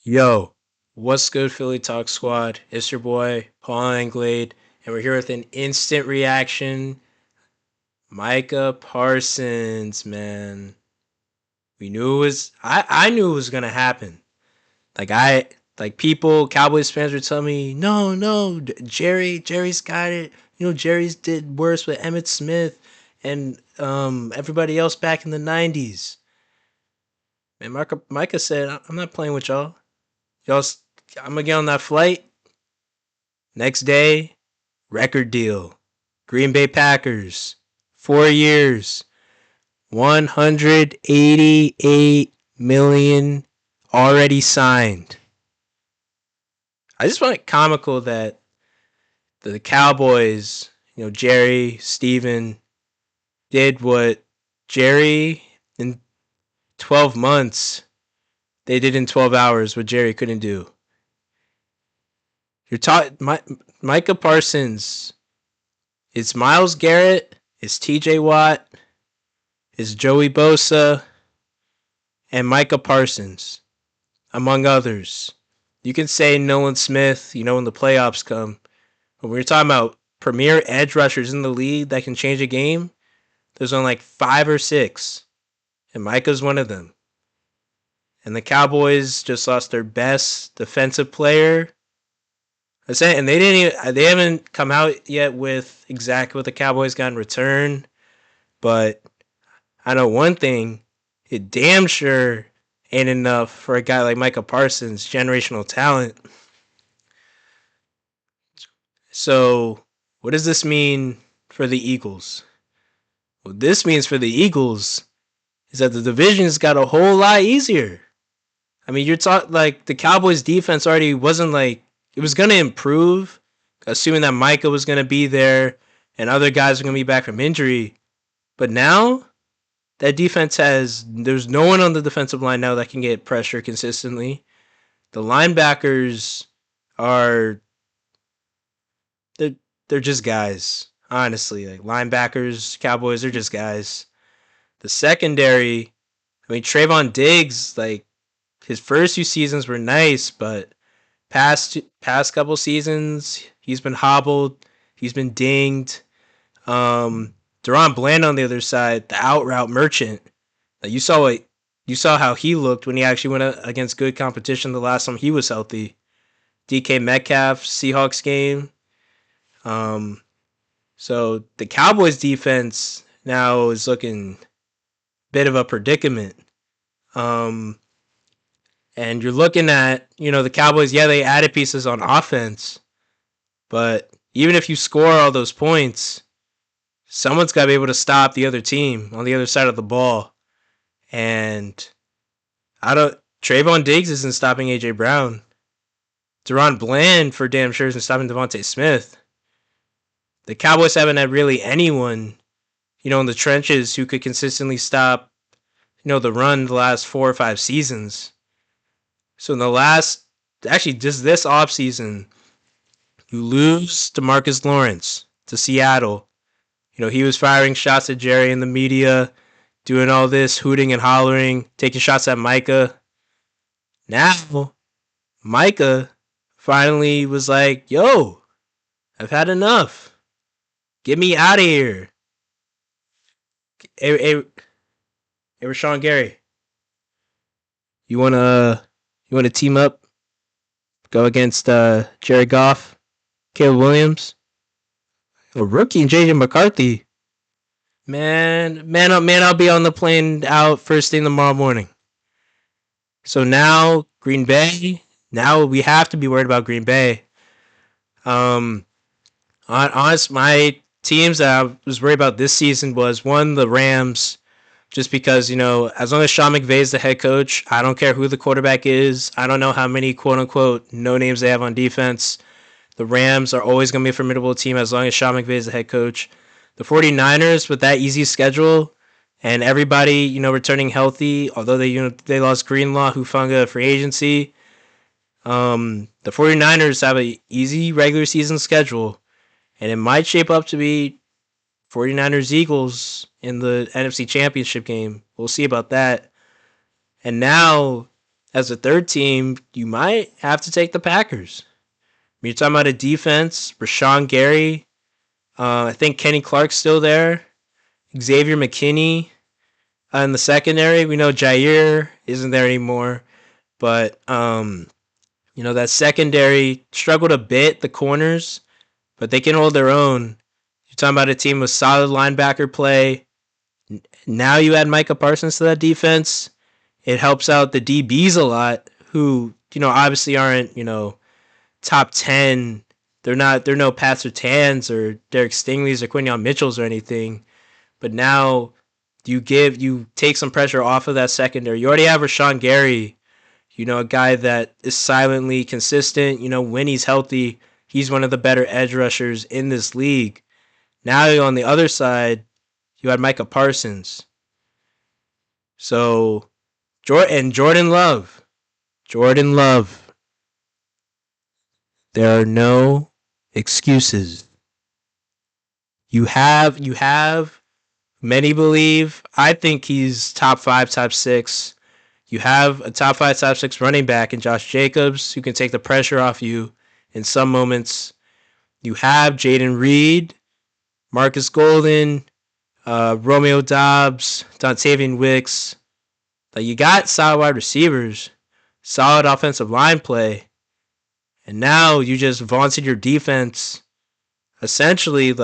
Yo, what's good, Philly Talk Squad? It's your boy, Paul Anglade, and we're here with an instant reaction. Micah Parsons, man. We knew it was, I knew it was going to happen. People, Cowboys fans were telling me, no, Jerry's got it. Jerry's did worse with Emmett Smith and everybody else back in the 90s. And Micah said, I'm not playing with y'all. Y'all, I'm going to get on that flight. Next day, record deal. Green Bay Packers, 4 years, 188 million already signed. I just find it comical that the Cowboys, Jerry, Steven, did what Jerry in 12 months, they did in 12 hours what Jerry couldn't do. You're taught Micah Parsons. It's Miles Garrett. It's TJ Watt. It's Joey Bosa and Micah Parsons, among others. You can say Nolan Smith, when the playoffs come. But when you're talking about premier edge rushers in the league that can change a game, there's only like 5 or 6. And Micah's one of them. And the Cowboys just lost their best defensive player. And they haven't come out yet with exactly what the Cowboys got in return. But I know one thing, it damn sure ain't enough for a guy like Micah Parsons, generational talent. So, what does this mean for the Eagles? What this means for the Eagles is that the division's got a whole lot easier. I mean, you're talking like the Cowboys' defense already wasn't like it was going to improve, assuming that Micah was going to be there and other guys are going to be back from injury. But now that defense there's no one on the defensive line now that can get pressure consistently. The linebackers are they're they're just guys. Honestly, like linebackers, Cowboys, they're just guys. The secondary, I mean Trayvon Diggs, like his first few seasons were nice, but past couple seasons he's been hobbled, he's been dinged. Deron Bland on the other side, the out route merchant. Like you saw how he looked when he actually went against good competition the last time he was healthy. DK Metcalf Seahawks game. Um, so the Cowboys defense now is looking a bit of a predicament. Um, and you're looking at the Cowboys. Yeah, they added pieces on offense, but even if you score all those points, someone's got to be able to stop the other team on the other side of the ball. And I don't. Trayvon Diggs isn't stopping AJ Brown. Deron Bland for damn sure isn't stopping Devontae Smith. The Cowboys haven't had really anyone, in the trenches who could consistently stop, the run the last 4 or 5 seasons. So in the last, actually just this offseason, you lose DeMarcus Lawrence to Seattle. He was firing shots at Jerry in the media, doing all this hooting and hollering, taking shots at Micah. Now, Micah finally was like, yo, I've had enough. Get me out of here. Hey, Rashawn Gary, you wanna team up, go against Jared Goff, Caleb Williams, a rookie, and JJ McCarthy? Man, I'll be on the plane out first thing tomorrow morning. So now Green Bay. Now we have to be worried about Green Bay. Um, my teams that I was worried about this season was one, the Rams, just because as long as Sean McVay is the head coach, I don't care who the quarterback is. I don't know how many quote unquote no names they have on defense. The Rams are always going to be a formidable team as long as Sean McVay is the head coach. The 49ers with that easy schedule and everybody returning healthy, although they lost Greenlaw, Hufanga free agency. The 49ers have an easy regular season schedule, and it might shape up to be 49ers Eagles in the NFC Championship game. We'll see about that. And now as a third team, you might have to take the Packers. You're talking about a defense, Rashawn Gary. I think Kenny Clark's still there. Xavier McKinney in the secondary. We know Jair isn't there anymore, but that secondary struggled a bit. The corners, but they can hold their own. You're talking about a team with solid linebacker play. Now you add Micah Parsons to that defense. It helps out the DBs a lot, who obviously aren't top 10. They're no Pat Surtains or Derek Stingley's or Quinion Mitchell's or anything. But now you take some pressure off of that secondary. You already have Rashawn Gary, a guy that is silently consistent. When he's healthy, he's one of the better edge rushers in this league. Now on the other side, you had Micah Parsons. So, Jordan Love. There are no excuses. You have many believe. I think he's top 5, top 6. You have a top 5, top 6 running back in Josh Jacobs who can take the pressure off you in some moments. You have Jaden Reed, Marcus Golden, Romeo Doubs, Dontavian Wicks. You got solid wide receivers, solid offensive line play, and now you just vaunted your defense. Essentially,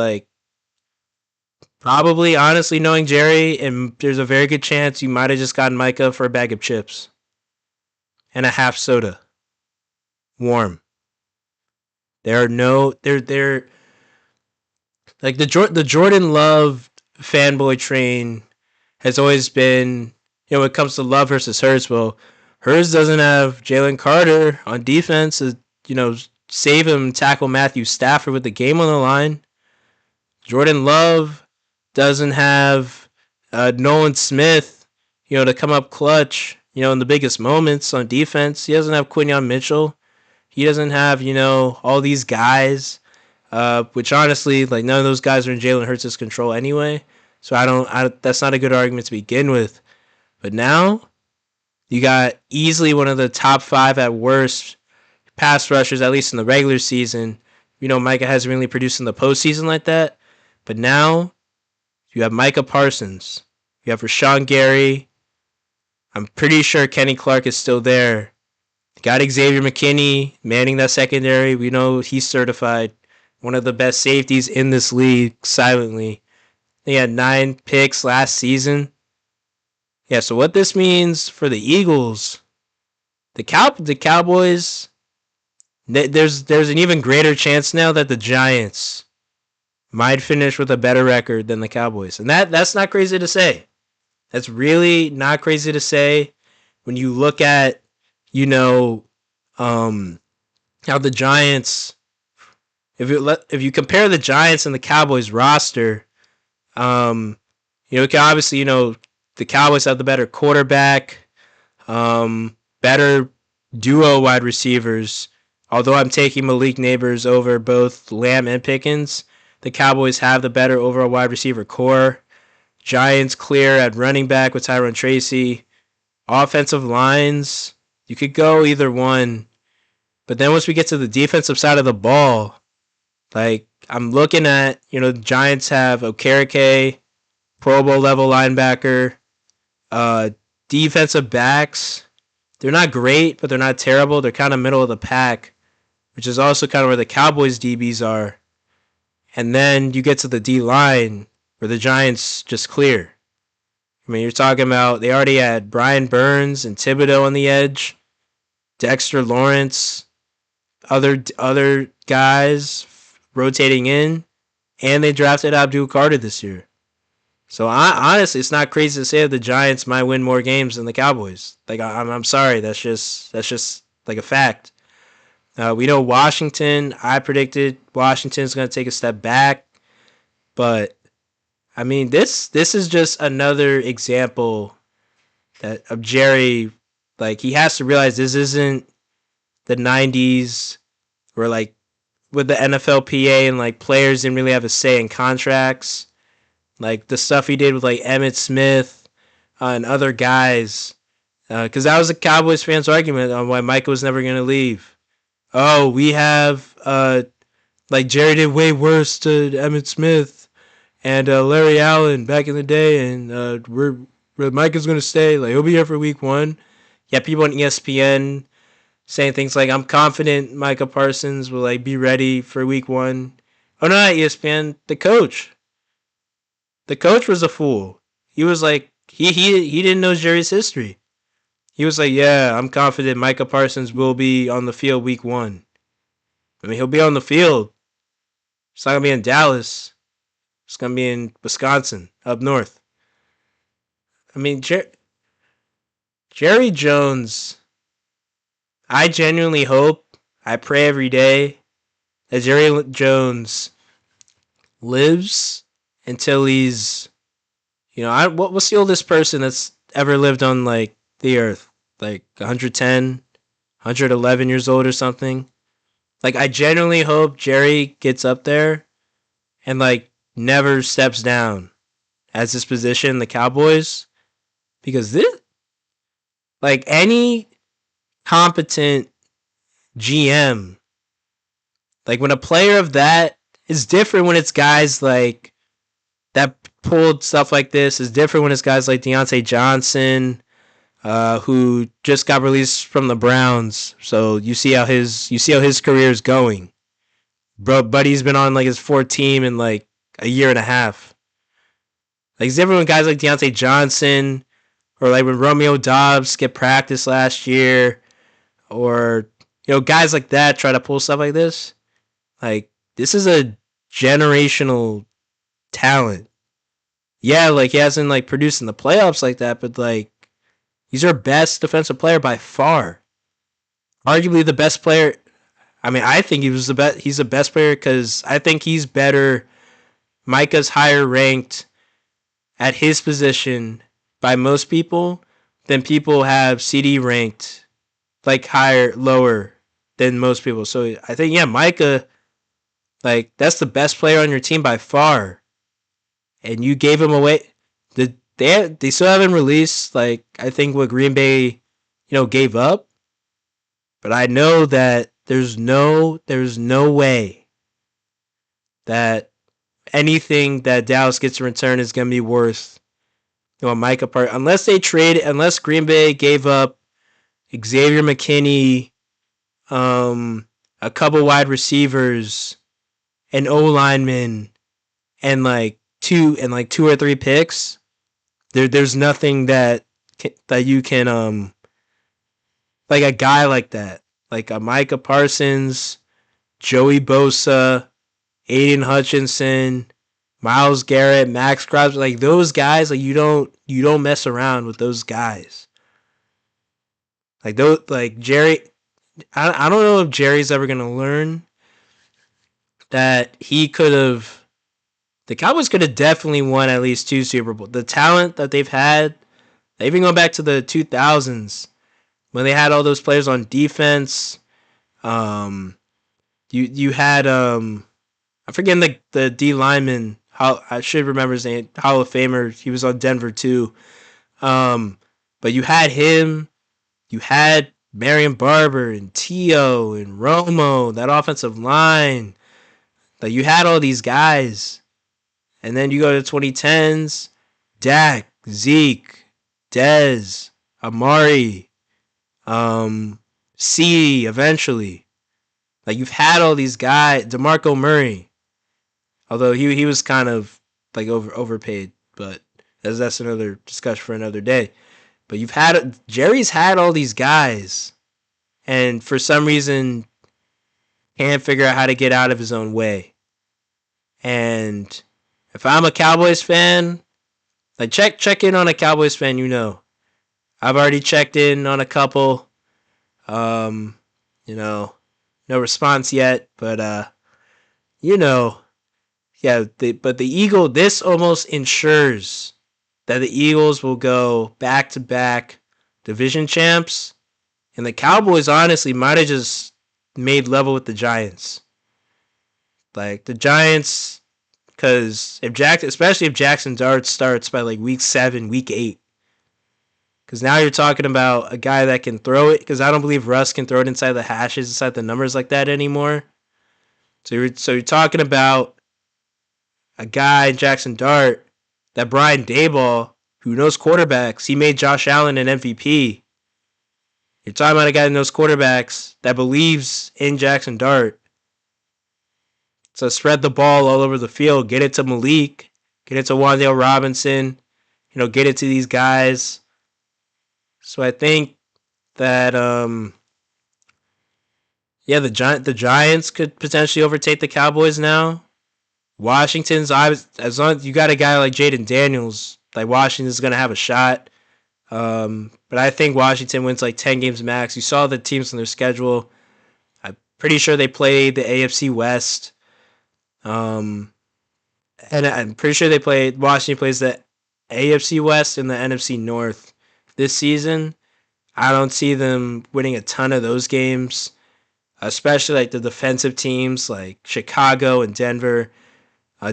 probably, honestly, knowing Jerry, and there's a very good chance you might have just gotten Micah for a bag of chips and a half soda, warm. They're like the Jordan Love fanboy train has always been, when it comes to Love versus Hurts. Well, Hurts doesn't have Jalen Carter on defense to, save him, tackle Matthew Stafford with the game on the line. Jordan Love doesn't have Nolan Smith, to come up clutch, in the biggest moments on defense. He doesn't have Quinion Mitchell. He doesn't have, all these guys, which honestly, none of those guys are in Jalen Hurts' control anyway. So that's not a good argument to begin with. But now you got easily one of the top 5 at worst pass rushers, at least in the regular season. Micah hasn't really produced in the postseason like that. But now you have Micah Parsons. You have Rashawn Gary. I'm pretty sure Kenny Clark is still there. You got Xavier McKinney manning that secondary. We know he's certified. One of the best safeties in this league, silently. He had 9 picks last season. Yeah, so what this means for the Eagles, the Cowboys, there's an even greater chance now that the Giants might finish with a better record than the Cowboys. And that's not crazy to say. That's really not crazy to say when you look at, how the Giants, if you compare the Giants and the Cowboys roster, obviously, the Cowboys have the better quarterback, better duo wide receivers. Although I'm taking Malik Neighbors over both Lamb and Pickens, the Cowboys have the better overall wide receiver core. Giants clear at running back with Tyrone Tracy. Offensive lines, you could go either one. But then once we get to the defensive side of the ball, I'm looking at, the Giants have Okereke, Pro Bowl level linebacker, defensive backs. They're not great, but they're not terrible. They're kind of middle of the pack, which is also kind of where the Cowboys DBs are. And then you get to the D-line, where the Giants just clear. You're talking about they already had Brian Burns and Thibodeau on the edge, Dexter Lawrence, other guys rotating in, and they drafted Abdul Carter this year. So honestly, it's not crazy to say that the Giants might win more games than the Cowboys. I'm sorry, that's just a fact. We know Washington. I predicted Washington's going to take a step back, but this is just another example of Jerry. He has to realize this isn't the 90s where with the NFLPA and players didn't really have a say in contracts. The stuff he did with Emmitt Smith and other guys, Because that was a Cowboys fans' argument on why Micah was never going to leave. Oh, we have like Jerry did way worse to Emmitt Smith and Larry Allen back in the day, and Micah's going to stay. Like he'll be here for week 1. Yeah, people on ESPN saying things like, "I'm confident Micah Parsons will like be ready for week 1." Oh no, not ESPN. The coach was a fool. He was like, he didn't know Jerry's history. He was like, "Yeah, I'm confident Micah Parsons will be on the field week 1." I mean, he'll be on the field. It's not gonna be in Dallas. It's gonna be in Wisconsin, up north. I mean, Jerry Jones. I genuinely hope. I pray every day that Jerry Jones lives until he's, what's the oldest person that's ever lived on like the earth? Like 110, 111 years old or something. Like I genuinely hope Jerry gets up there and like never steps down as his position in the Cowboys, because this, like any competent GM, like when a player of that is different when it's guys like that pulled stuff like this, is different when it's guys like Deontay Johnson, who just got released from the Browns. So you see how his career is going. Bro, buddy's been on like his fourth team in like a year and a half. Like it's different when guys like Deontay Johnson, or like when Romeo Dobbs skipped practice last year, or guys like that try to pull stuff like this. Like this is a generational talent. Yeah, like he hasn't like produced in the playoffs like that, but like he's our best defensive player by far. Arguably the best player. I mean, I think he was the best. He's the best player because I think he's better. Micah's higher ranked at his position by most people than people have CD ranked like lower than most people. So I think Micah, like that's the best player on your team by far, and you gave him away. They still haven't released like I think what Green Bay, gave up, but I know that there's no way that anything that Dallas gets in return is gonna be worth Micah Part unless Green Bay gave up Xavier McKinney, a couple wide receivers, an O lineman, and like two or three picks. There's nothing that you can like a guy like that, like a Micah Parsons, Joey Bosa, Aiden Hutchinson, Myles Garrett, Max Crosby, like those guys, like you don't mess around with those guys. Like those, like Jerry, I don't know if Jerry's ever gonna learn that he could have. The Cowboys could have definitely won at least 2 Super Bowls. The talent that they've had, even going back to the 2000s when they had all those players on defense. Um, you had I'm forgetting the D lineman. How I should remember his name. Hall of Famer. He was on Denver too. Um, but you had him. You had Marion Barber and Tio and Romo. That offensive line. Like you had all these guys, and then you go to 2010s. Dak, Zeke, Dez, Amari, C eventually. Like you've had all these guys. DeMarco Murray. Although he was kind of like overpaid, but that's another discussion for another day. But Jerry's had all these guys, and for some reason can't figure out how to get out of his own way. And if I'm a Cowboys fan, like check in on a Cowboys fan, I've already checked in on a couple. Um, no response yet, but you know, but the this almost ensures that the Eagles will go back to back division champs, and the Cowboys honestly might have just made level with the Giants. Like the Giants, because especially if Jackson Dart starts by like week 7, week 8, Because now you're talking about a guy that can throw it. Because I don't believe Russ can throw it inside the hashes, inside the numbers like that anymore. So you're talking about a guy, Jackson Dart, that Brian Daboll, who knows quarterbacks. He made Josh Allen an MVP. You're talking about a guy that knows quarterbacks that believes in Jackson Dart. So spread the ball all over the field. Get it to Malik. Get it to Wan'Dale Robinson. Get it to these guys. So I think that the Giants could potentially overtake the Cowboys now. Washington's as long as you got a guy like Jaden Daniels, like Washington's gonna have a shot. But I think Washington wins like 10 games max. You saw the teams on their schedule. I'm pretty sure they played the AFC West. And I'm pretty sure Washington plays the AFC West and the NFC North this season. I don't see them winning a ton of those games, especially like the defensive teams like Chicago and Denver.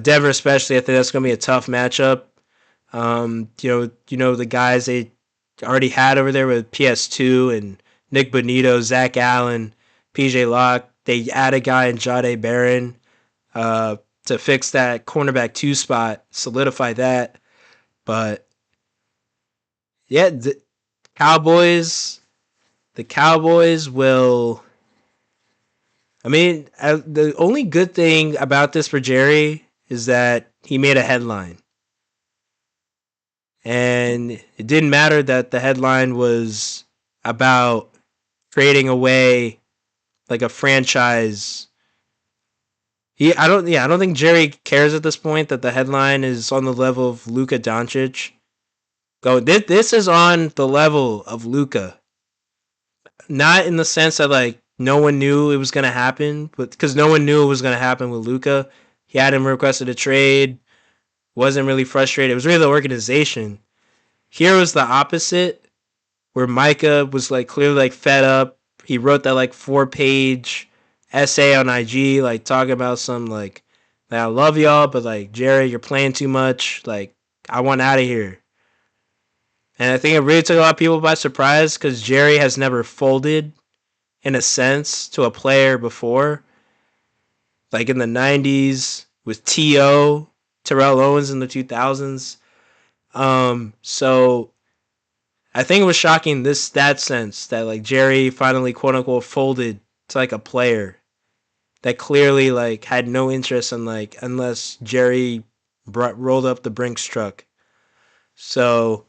Denver especially, I think that's going to be a tough matchup. The guys they already had over there with PS2 and Nick Bonito, Zach Allen, PJ Locke. They add a guy in Jahdae Barron to fix that cornerback 2 spot, solidify that. But yeah, the Cowboys will. I mean, the only good thing about this for Jerry is that he made a headline. And it didn't matter that the headline was about creating a way, like a franchise. I don't think Jerry cares at this point that the headline is on the level of Luka Doncic. This is on the level of Luka. Not in the sense that like no one knew it was gonna happen, but because no one knew it was gonna happen with Luka. He had him requested a trade, wasn't really frustrated. It was really the organization. Here was the opposite, where Micah was like clearly like fed up. He wrote that like 4-page essay on IG, like talking about some like I love y'all, but like Jerry, you're playing too much. Like I want out of here. And I think it really took a lot of people by surprise because Jerry has never folded, in a sense, to a player before. Like in the 90s with T.O., Terrell Owens in the 2000s. So I think it was shocking that sense that like Jerry finally quote unquote folded to like a player that clearly like had no interest in like unless Jerry rolled up the Brinks truck. So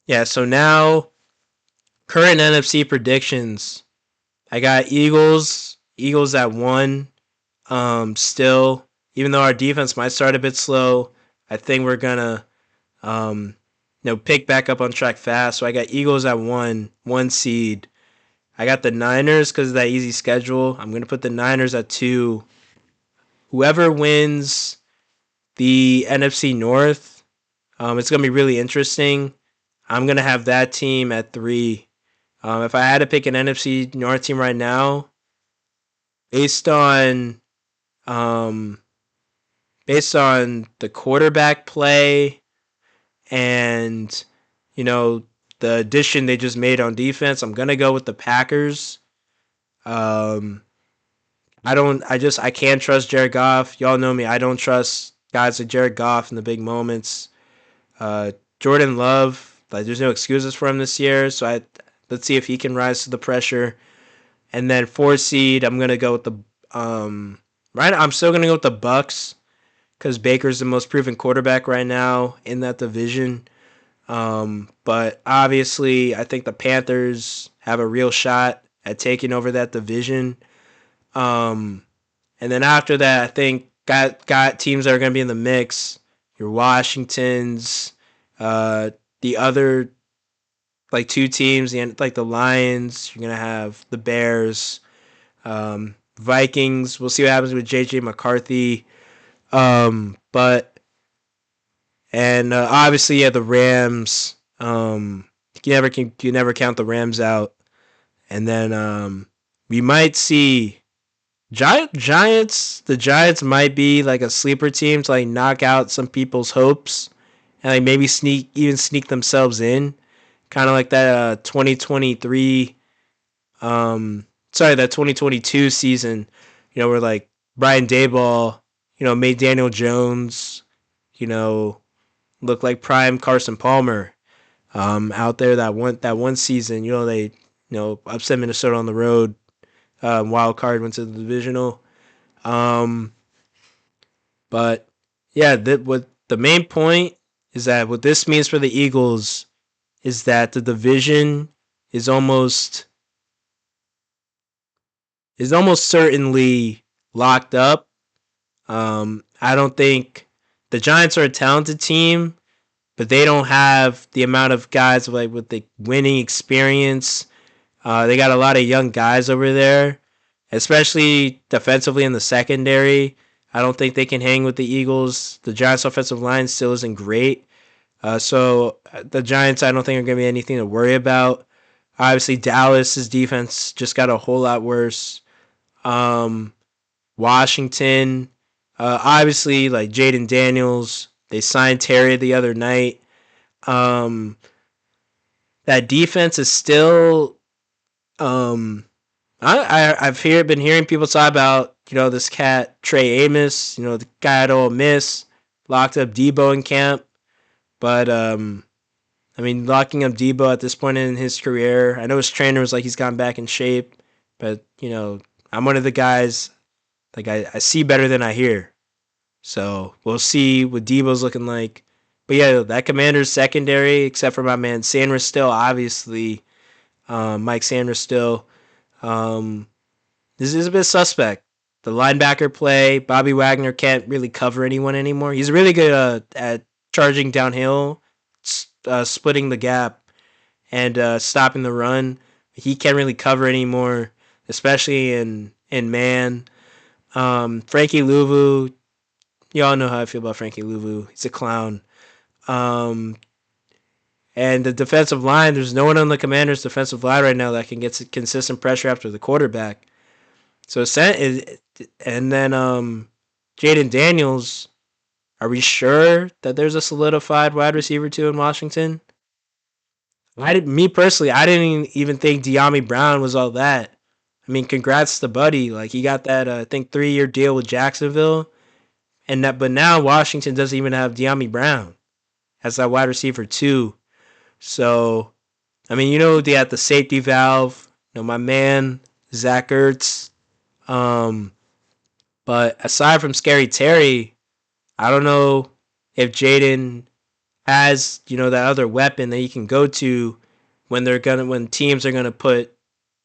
yeah, so now current NFC predictions. I got Eagles at 1. Still, even though our defense might start a bit slow, I think we're gonna pick back up on track fast. So I got Eagles at 1 seed. I got the Niners because of that easy schedule. I'm gonna put the Niners at 2. Whoever wins the NFC North, it's gonna be really interesting. I'm gonna have that team at 3. If I had to pick an NFC North team right now, based on the quarterback play and the addition they just made on defense, I'm gonna go with the Packers. I can't trust Jared Goff. Y'all know me. I don't trust guys like Jared Goff in the big moments. Jordan Love, like there's no excuses for him this year. So let's see if he can rise to the pressure. And then 4 seed, I'm gonna go with the I'm still gonna go with the Bucks because Baker's the most proven quarterback right now in that division. But obviously, I think the Panthers have a real shot at taking over that division. And then after that, I think got teams that are going to be in the mix. Your Washingtons, the other like 2 teams, like the Lions. You're going to have the Bears, Vikings. We'll see what happens with JJ McCarthy. Obviously, the Rams. You never count the Rams out. And then we might see Giants. The Giants might be like a sleeper team to like knock out some people's hopes and like maybe sneak themselves in. kind of like that 2023, that 2022 season, where like Brian Dayball, made Daniel Jones, you know, look like prime Carson Palmer, out there that one season. They upset Minnesota on the road. Wild card went to the divisional. Um, but yeah, what the main point is that what this means for the Eagles is that the division is almost certainly locked up. I don't think the Giants are a talented team, but they don't have the amount of guys like with the winning experience. They got a lot of young guys over there, especially defensively in the secondary. I don't think they can hang with the Eagles. The Giants' offensive line still isn't great. So the Giants, I don't think are going to be anything to worry about. Obviously, Dallas's defense just got a whole lot worse. Um, Washington, obviously, like Jaden Daniels, they signed Terry the other night. Um, that defense is still. I've been hearing people talk about this cat Trey Amos, the guy at Ole Miss, locked up Debo in camp, but I mean, locking up Debo at this point in his career, I know his trainer was like he's gotten back in shape, but I'm one of the guys like I see better than I hear. So we'll see what Debo's looking like. But yeah, that Commanders secondary, except for my man Sanders still, obviously, Mike Sanders still. Um, this is a bit suspect. The linebacker play, Bobby Wagner can't really cover anyone anymore. He's really good at charging downhill, splitting the gap, and stopping the run. He can't really cover anymore, especially in man. Frankie Louvu, y'all know how I feel about Frankie Louvu. He's a clown. Um, and the defensive line, there's no one on the Commanders' defensive line right now that can get consistent pressure after the quarterback. So and then Jaden Daniels, are we sure that there's a solidified wide receiver two in Washington? Me personally, I didn't even think De'Ami Brown was all that. I mean, congrats to Buddy. Like he got that I think 3-year deal with Jacksonville, but now Washington doesn't even have De'Ami Brown as that wide receiver too. So I mean, they had the safety valve. My man Zach Ertz. Um, but aside from Scary Terry, I don't know if Jaden has that other weapon that he can go to when teams are gonna put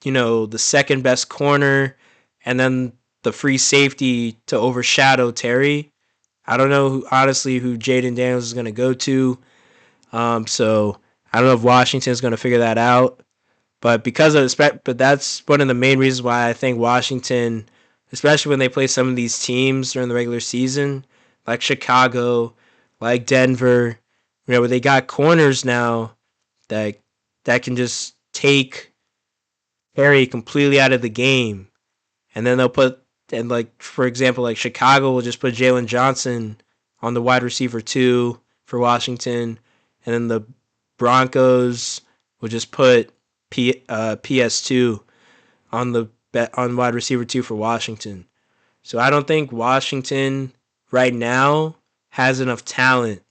the second best corner and then the free safety to overshadow Terry. I don't know honestly who Jaden Daniels is gonna go to. So I don't know if Washington's gonna figure that out. But that's one of the main reasons why I think Washington, especially when they play some of these teams during the regular season, like Chicago, like Denver, where they got corners now that can just take Perry completely out of the game, and then like for example, like Chicago will just put Jalen Johnson on the wide receiver two for Washington, and then the Broncos will just put PS2 on wide receiver two for Washington. So I don't think Washington right now has enough talent,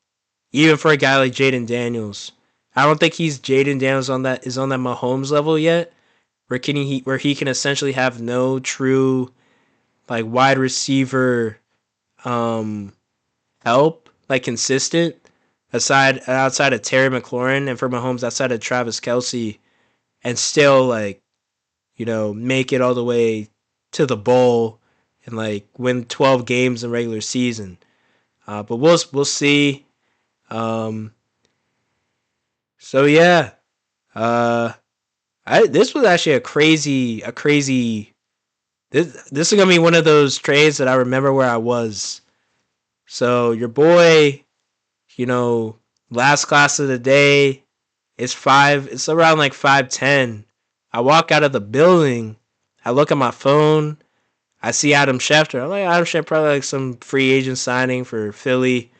even for a guy like Jaden Daniels. I don't think he's Jaden Daniels on that Mahomes level yet, where he can essentially have no true like wide receiver um help, like consistent outside of Terry McLaurin, and for Mahomes outside of Travis Kelce, and still like make it all the way to the bowl and like win 12 games in regular season. But we'll see. Um, so yeah, uh, this was actually a crazy. This is gonna be one of those trades that I remember where I was. So your boy, you know, last class of the day is five. It's around like 5:10. I walk out of the building. I look at my phone. I see Adam Schefter. I'm like, Adam Schefter probably like some free agent signing for Philly.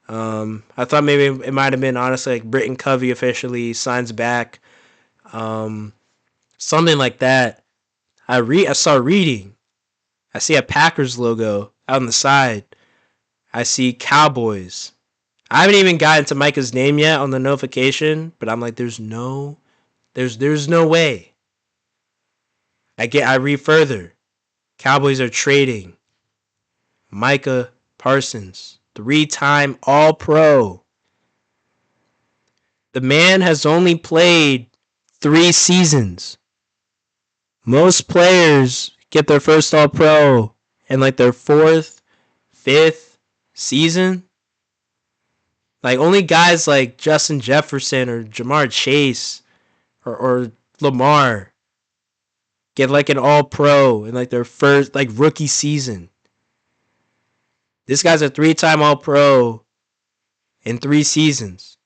I thought maybe it might have been honestly like Britton Covey officially signs back, something like that. I saw reading. I see a Packers logo out on the side. I see Cowboys. I haven't even gotten to Micah's name yet on the notification, but I'm like, there's no way. I read further. Cowboys are trading Micah Parsons, 3-time All Pro. The man has only played 3 seasons. Most players get their first All Pro in like their 4th, 5th season. Like only guys like Justin Jefferson or Jamar Chase or Lamar get like an All Pro in like their first like rookie season. This guy's a 3-time All Pro in 3 seasons,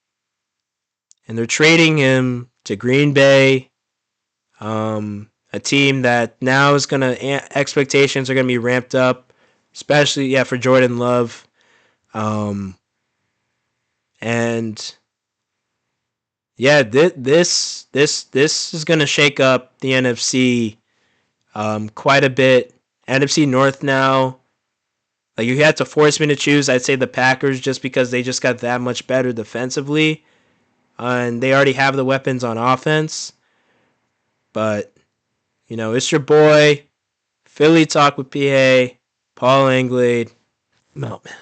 and they're trading him to Green Bay, a team that now is gonna expectations are gonna be ramped up, especially for Jordan Love, and this is gonna shake up the NFC quite a bit. NFC North now. Like you had to force me to choose, I'd say the Packers just because they just got that much better defensively, and they already have the weapons on offense. But it's your boy Philly Talk with PA, Paul Anglade. Meltman.